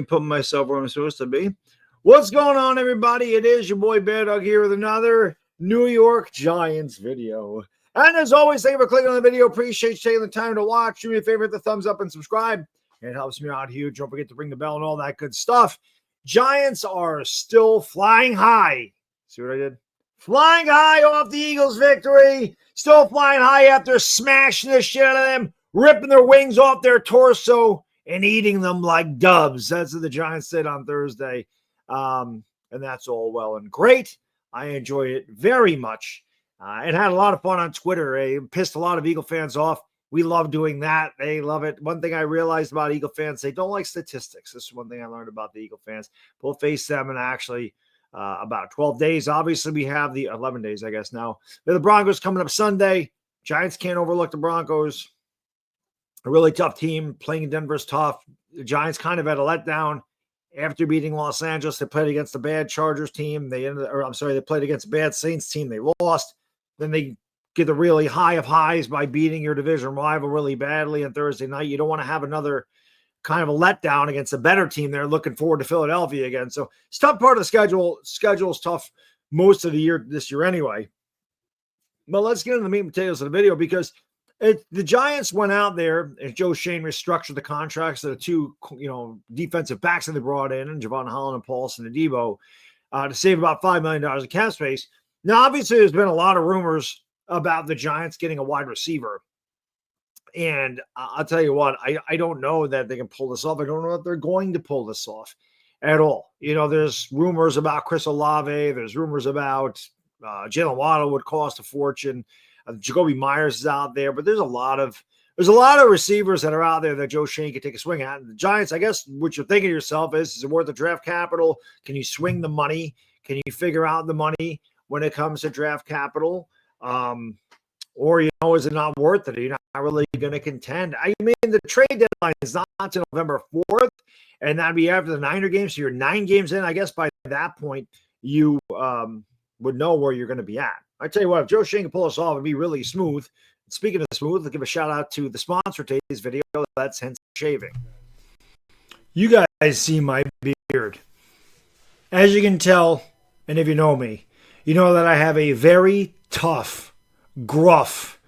putting myself where I'm supposed to be. What's going on, everybody? It is your boy Baddog here with another New York Giants video. And as always, thank you for clicking on the video. Appreciate you taking the time to watch. Do me a favor, hit the thumbs up and subscribe. It helps me out huge. Don't forget to ring the bell and all that good stuff. Giants are still flying high. See what I did? Flying high off the Eagles' victory. Still flying high after smashing the shit out of them, ripping their wings off their torso, and eating them like doves. That's what the Giants did on Thursday. And that's all well and great. I enjoyed it very much. And had a lot of fun on Twitter. It pissed a lot of Eagle fans off. We love doing that. They love it. One thing I realized about Eagle fans, they don't like statistics. This is one thing I learned about the Eagle fans. We'll face them in actually about 12 days. Obviously, we have the 11 days, I guess, now. We have the Broncos coming up Sunday. Giants can't overlook the Broncos. A really tough team. Playing in Denver is tough. The Giants kind of had a letdown after beating Los Angeles. They played against the bad Chargers team. They played against a bad Saints team. They lost. Then they get the really high of highs by beating your division rival really badly on Thursday night. You don't want to have another kind of a letdown against a better team. They're looking forward to Philadelphia again. So it's a tough part of the schedule. Schedule is tough most of the year this year anyway. But let's get into the meat and potatoes of the video because the Giants went out there and Joe Shane restructured the contracts of the two, defensive backs that they brought in, and Holland and Paulson Adebo, to save about $5 million in cap space. Now, obviously, there's been a lot of rumors about the Giants getting a wide receiver. And I'll tell you what, I don't know that they can pull this off. I don't know if they're going to pull this off at all. There's rumors about Chris Olave. There's rumors about Jalen Waddle would cost a fortune. Jacoby Myers is out there, but there's a lot of receivers that are out there that Joe Shane can take a swing at. And the Giants, I guess, what you're thinking to yourself is it worth the draft capital? Can you swing the money? Can you figure out the money when it comes to draft capital? Or, is it not worth it? You're not really going to contend. I mean, the trade deadline is not until November 4th, and that'd be after the Niner game. So you're 9 games in. I guess by that point, you would know where you're going to be at. I tell you what, if Joe Shane can pull us off, it'd be really smooth. Speaking of smooth, I'll give a shout out to the sponsor of today's video. That's Henson Shaving. You guys see my beard. As you can tell, and if you know me, you know that I have a very tough, gruff,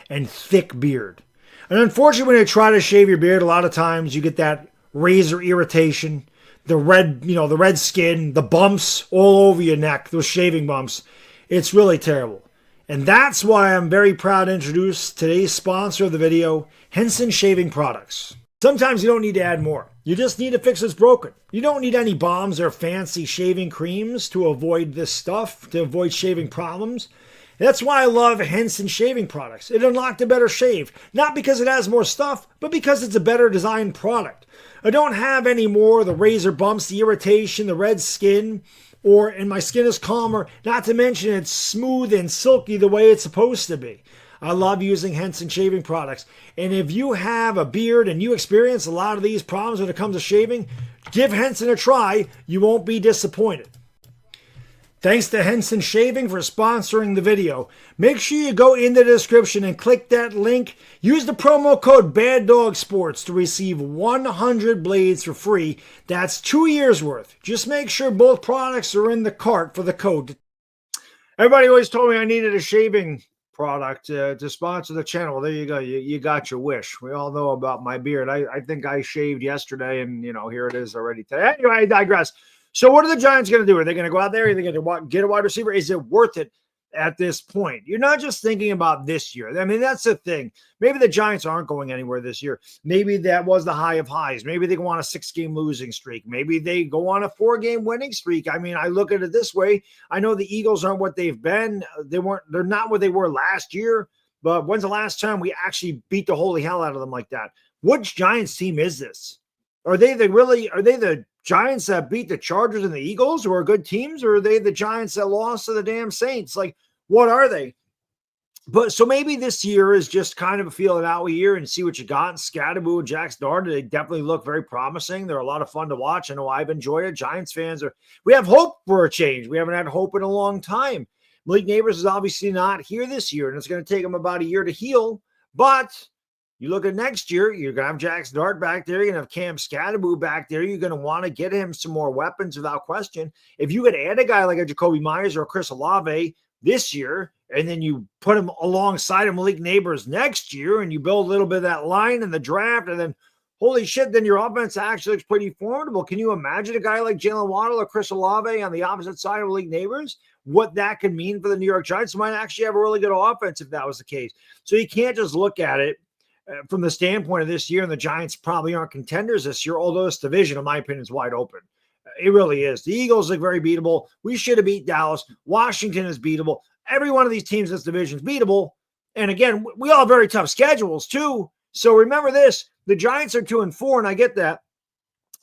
and thick beard. And unfortunately, when you try to shave your beard, a lot of times you get that razor irritation, the red skin, the bumps all over your neck, those shaving bumps. It's really terrible. And that's why I'm very proud to introduce today's sponsor of the video, Henson Shaving Products. Sometimes you don't need to add more. You just need to fix what's broken. You don't need any balms or fancy shaving creams to avoid this stuff, to avoid shaving problems. That's why I love Henson Shaving Products. It unlocked a better shave, not because it has more stuff, but because it's a better designed product. I don't have any more of the razor bumps, the irritation, the red skin, and my skin is calmer, not to mention it's smooth and silky the way it's supposed to be. I love using Henson Shaving Products. And if you have a beard and you experience a lot of these problems when it comes to shaving, give Henson a try. You won't be disappointed. Thanks to Henson Shaving for sponsoring the video. Make sure you go in the description and click that link. Use the promo code Baddog Sports to receive 100 blades for free. That's 2 years worth. Just make sure both products are in the cart for the code. Everybody always told me I needed a shaving product to sponsor the channel. Well, there you go. You got your wish. We all know about my beard. I think I shaved yesterday, and here it is already today. Anyway, I digress. So what are the Giants going to do? Are they going to go out there? Are they going to get a wide receiver? Is it worth it at this point? You're not just thinking about this year. I mean, that's the thing. Maybe the Giants aren't going anywhere this year. Maybe that was the high of highs. Maybe they go on a 6-game losing streak. Maybe they go on a 4-game winning streak. I mean, I look at it this way. I know the Eagles aren't what they've been. They're not what they were last year. But when's the last time we actually beat the holy hell out of them like that? Which Giants team is this? Are they the Giants that beat the Chargers and the Eagles, who are good teams, or are they the Giants that lost to the damn Saints? Like, what are they? But so maybe this year is just kind of a feel it out year and see what you got. And Scadaboo and Jax Darden, they definitely look very promising. They're a lot of fun to watch. I know I've enjoyed it. Giants fans we have hope for a change. We haven't had hope in a long time. Malik Neighbors is obviously not here this year, and it's going to take him about a year to heal. But You look at next year, you're going to have Jackson Dart back there. You're going to have Cam Scatteroo back there. You're going to want to get him some more weapons without question. If you could add a guy like a Jacoby Myers or a Chris Olave this year, and then you put him alongside of Malik Neighbors next year, and you build a little bit of that line in the draft, and then holy shit, then your offense actually looks pretty formidable. Can you imagine a guy like Jalen Waddle or Chris Olave on the opposite side of Malik Neighbors? What that could mean for the New York Giants? Might actually have a really good offense if that was the case. So you can't just look at it from the standpoint of this year, and the Giants probably aren't contenders this year, although this division, in my opinion, is wide open. It really is. The Eagles look very beatable. We should have beat Dallas. Washington is beatable. Every one of these teams in this division is beatable. And again, we all have very tough schedules too. So remember this, the Giants are 2-4, and I get that.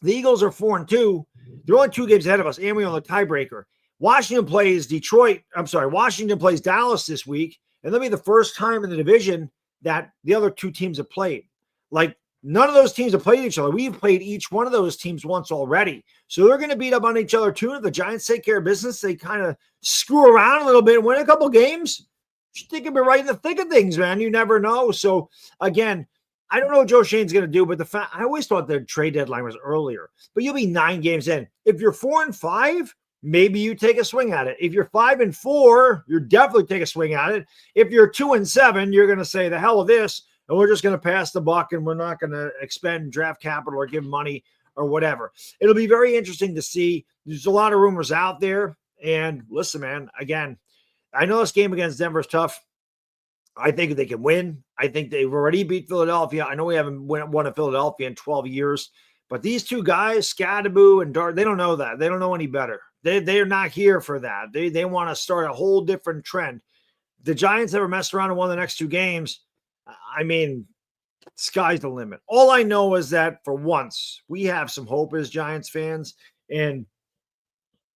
The Eagles are 4-2. They're only 2 games ahead of us, and we own the tiebreaker. Washington plays Dallas this week, and that'll be the first time in the division that the other 2 teams have played. Like, none of those teams have played each other. We've played each one of those teams once already. So they're going to beat up on each other too. And if the Giants take care of business, they kind of screw around a little bit and win a couple games. They could be right in the thick of things, man. You never know. So, again, I don't know what Joe Shane's going to do, but I always thought the trade deadline was earlier. But you'll be 9 games in. If you're 4-5, maybe you take a swing at it. If you're 5-4, you're definitely take a swing at it. If you're 2-7, you're going to say the hell of this, and we're just going to pass the buck, and we're not going to expend draft capital or give money or whatever. It'll be very interesting to see. There's a lot of rumors out there. And listen, man, again, I know this game against Denver is tough. I think they can win. I think they've already beat Philadelphia. I know we haven't won at Philadelphia in 12 years. But these 2 guys, Scatteroo and Dart, they don't know that. They don't know any better. They're not here for that. They want to start a whole different trend. The Giants ever messed around and won the next 2 games, I mean, sky's the limit. All I know is that for once, we have some hope as Giants fans, and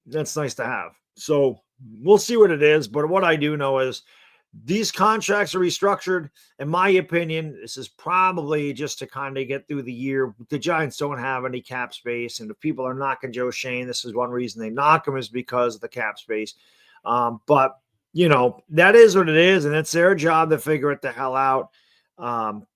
that's nice to have. So we'll see what it is. But what I do know is these contracts are restructured. In my opinion, this is probably just to kind of get through the year. The Giants don't have any cap space, and if people are knocking Joe Shane, this is one reason they knock him is because of the cap space. But, you know, that is what it is, and it's their job to figure it the hell out.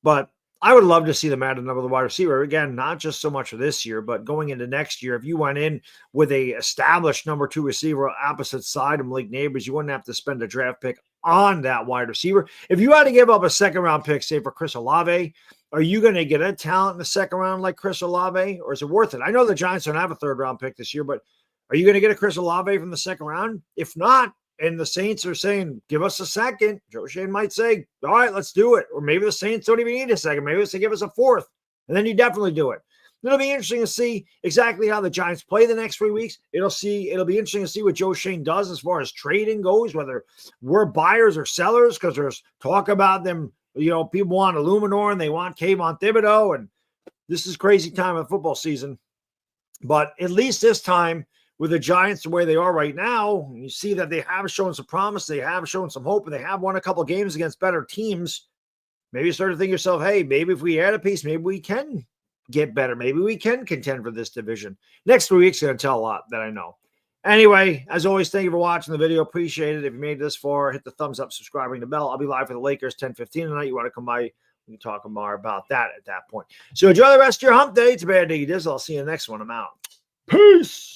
But I would love to see them add another wide receiver. Again, not just so much for this year, but going into next year. If you went in with a established number 2 receiver opposite side of Malik Neighbors, you wouldn't have to spend a draft pick on that wide receiver. If you had to give up a second-round pick, say, for Chris Olave, are you going to get a talent in the second round like Chris Olave, or is it worth it? I know the Giants don't have a third-round pick this year, but are you going to get a Chris Olave from the second round? If not, and the Saints are saying, give us a second, Joe Shane might say, all right, let's do it. Or maybe the Saints don't even need a second. Maybe they give us a 4th, and then you definitely do it. It'll be interesting to see exactly how the Giants play the next 3 weeks. It'll be interesting to see what Joe Shane does as far as trading goes, whether we're buyers or sellers, because there's talk about them. You know, people want Illuminor and they want Kayvon Thibodeau, and this is crazy time of football season. But at least this time, with the Giants the way they are right now, you see that they have shown some promise, they have shown some hope, and they have won a couple games against better teams. Maybe you start to think to yourself, hey, maybe if we add a piece, maybe we can get better. Maybe we can contend for this division. Next 3 weeks is going to tell a lot that I know. Anyway, as always, thank you for watching the video. Appreciate it. If you made it this far, hit the thumbs up, subscribe, ring the bell. I'll be live for the Lakers 10:15 tonight. You want to come by, we can talk more about that at that point. So enjoy the rest of your hump day. It's a bad day. I'll see you in the next one. I'm out. Peace.